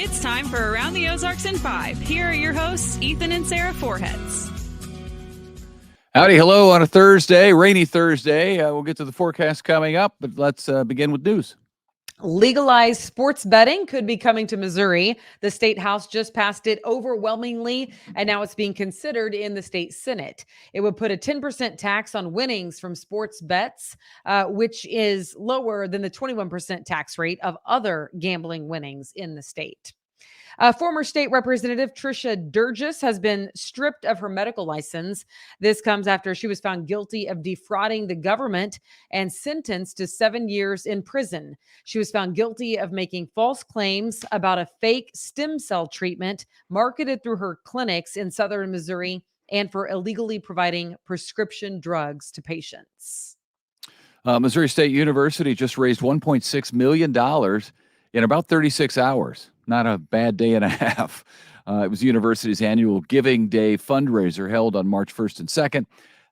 It's time for Around the Ozarks in 5. Here are your hosts, Ethan and Sarah Foreheads. Howdy, hello on a Thursday, rainy Thursday. We'll get to the forecast coming up, but let's begin with news. Legalized sports betting could be coming to Missouri. The state house just passed it overwhelmingly, and now it's being considered in the state Senate. It would put a 10% tax on winnings from sports bets, which is lower than the 21% tax rate of other gambling winnings in the state. Former state representative Tricia Durgis has been stripped of her medical license. This comes after she was found guilty of defrauding the government and sentenced to 7 years in prison. She was found guilty of making false claims about a fake stem cell treatment marketed through her clinics in southern Missouri and for illegally providing prescription drugs to patients. Missouri State University just raised $1.6 million in about 36 hours. Not a bad day and a half. It was the university's annual Giving Day fundraiser held on March 1st and 2nd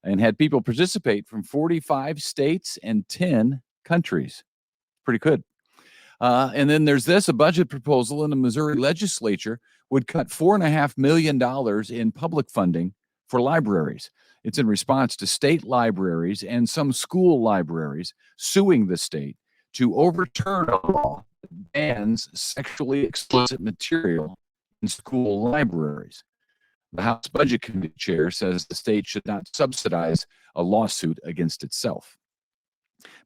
and had people participate from 45 states and 10 countries. Pretty good. And then there's this, a budget proposal in the Missouri legislature would cut $4.5 million in public funding for libraries. It's in response to state libraries and some school libraries suing the state to overturn a law that bans sexually explicit material in school libraries. The House Budget Committee chair says the state should not subsidize a lawsuit against itself.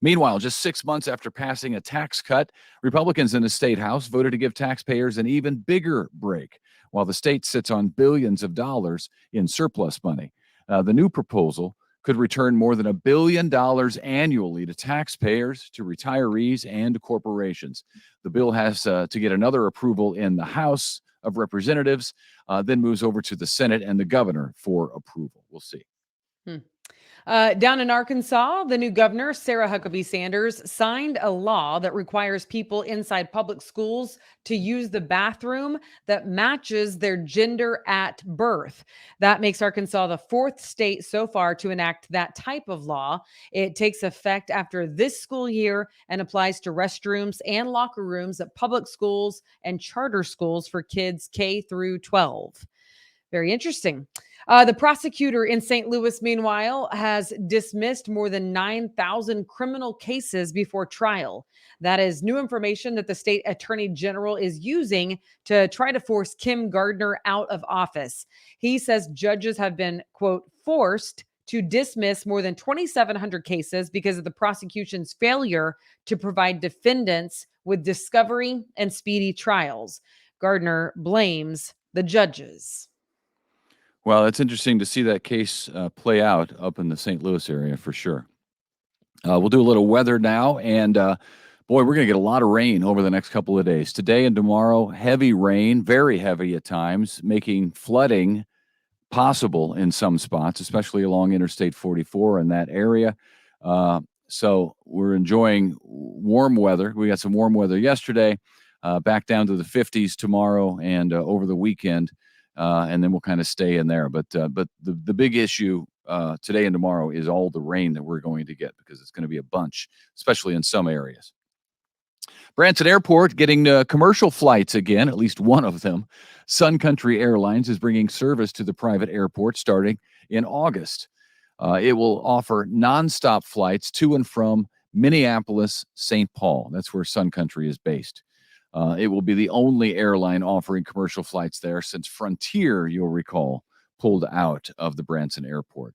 Meanwhile, just 6 months after passing a tax cut, Republicans in the state house voted to give taxpayers an even bigger break, while the state sits on billions of dollars in surplus money. The new proposal could return more than $1 billion annually to taxpayers, to retirees, and to corporations. The bill has to get another approval in the House of Representatives, then moves over to the Senate and the governor for approval. We'll see. Down in Arkansas, the new governor, Sarah Huckabee Sanders, signed a law that requires people inside public schools to use the bathroom that matches their gender at birth. That makes Arkansas the fourth state so far to enact that type of law. It takes effect after this school year and applies to restrooms and locker rooms at public schools and charter schools for kids K through 12. Very interesting. The prosecutor in St. Louis, meanwhile, has dismissed more than 9,000 criminal cases before trial. That is new information that the state attorney general is using to try to force Kim Gardner out of office. He says judges have been, quote, forced to dismiss more than 2,700 cases because of the prosecution's failure to provide defendants with discovery and speedy trials. Gardner blames the judges. Well, it's interesting to see that case play out up in the St. Louis area for sure. We'll do a little weather now, and boy, we're going to get a lot of rain over the next couple of days. Today and tomorrow, heavy rain, very heavy at times, making flooding possible in some spots, especially along Interstate 44 in that area. So we're enjoying warm weather. We got some warm weather yesterday, back down to the 50s tomorrow and over the weekend. And then we'll kind of stay in there. But the big issue today and tomorrow is all the rain that we're going to get, because it's going to be a bunch, especially in some areas. Branson Airport getting commercial flights again, at least one of them. Sun Country Airlines is bringing service to the private airport starting in August. It will offer nonstop flights to and from Minneapolis, St. Paul. That's where Sun Country is based. It will be the only airline offering commercial flights there since Frontier, you'll recall, pulled out of the Branson Airport.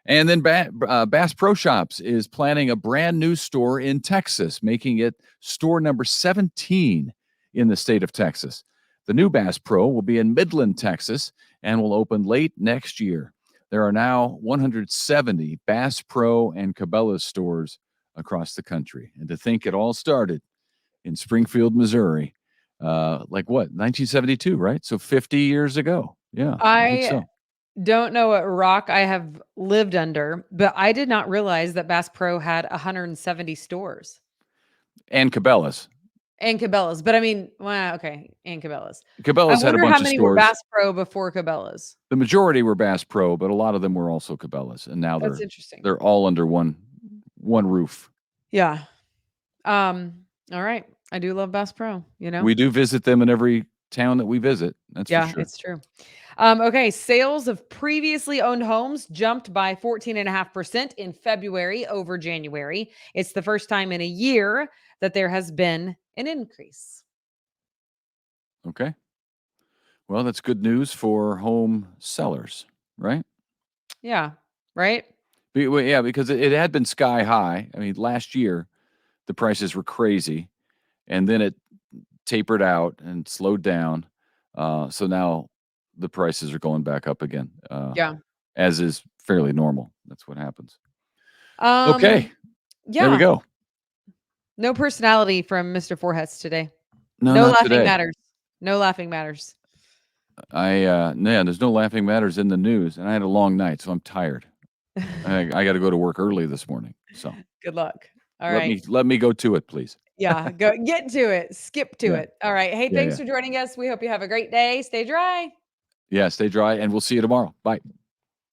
And then Bass Pro Shops is planning a brand new store in Texas, making it store number 17 in the state of Texas. The new Bass Pro will be in Midland, Texas, and will open late next year. There are now 170 Bass Pro and Cabela's stores across the country. And to think it all started in Springfield, Missouri, 1972, right? So 50 years ago. Yeah, I think so. Don't know what rock I have lived under, but I did not realize that Bass Pro had 170 stores. And Cabela's. But I mean, well, okay, and Cabela's. Cabela's had a bunch of stores. I wonder how many were Bass Pro before Cabela's. The majority were Bass Pro, but a lot of them were also Cabela's, and now That's interesting. They're all under one roof. Yeah. All right. I do love Bass Pro, you know. We do visit them in every town that we visit. That's for Yeah, sure. it's true. Okay, sales of previously owned homes jumped by 14.5% in February over January. It's the first time in a year that there has been an increase. Okay. Well, that's good news for home sellers, right? Yeah, right? Well, yeah, because it had been sky high. I mean, last year the prices were crazy, and then it tapered out and slowed down. So now the prices are going back up again, Yeah. as is fairly normal. That's what happens. Okay, Um, there we yeah. go. No personality from Mr. Foreheads today. No, No not laughing today. matters. No laughing matters. Yeah, there's no laughing matters in the news, and I had a long night, so I'm tired. I got to go to work early this morning, so Good luck. All let right. me go to it, please. Yeah, go get to it. Skip to Yeah, it. All right. Hey, yeah, thanks yeah, for joining us. We hope you have a great day. Stay dry. yeah. Stay dry, and we'll see you tomorrow. Bye.